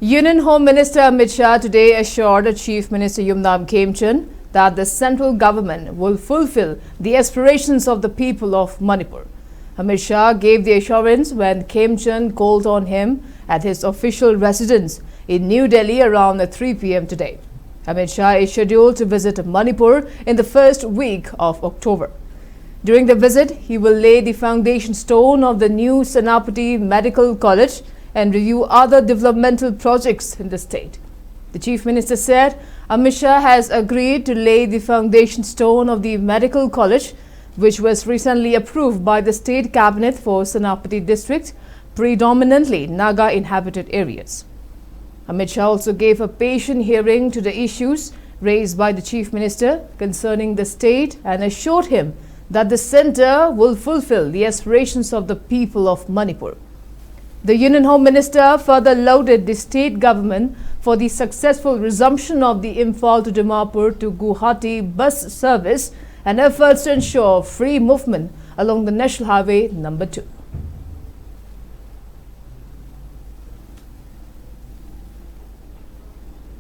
Union Home Minister Amit Shah today assured Chief Minister Khemchand that the central government will fulfill the aspirations of the people of Manipur. Amit Shah gave the assurance when Khemchand called on him at his official residence in New Delhi around 3 p.m. today. Amit Shah is scheduled to visit Manipur in the first week of October. During the visit, he will lay the foundation stone of the new Senapati Medical College and review other developmental projects in the state. The Chief Minister said Amit Shah has agreed to lay the foundation stone of the medical college, which was recently approved by the state cabinet for Senapati district, predominantly Naga inhabited areas. Amit Shah also gave a patient hearing to the issues raised by the Chief Minister concerning the state and assured him that the centre will fulfill the aspirations of the people of Manipur. The Union Home Minister further lauded the state government for the successful resumption of the Imphal to Dimapur to Guwahati bus service and efforts to ensure free movement along the National Highway No. 2.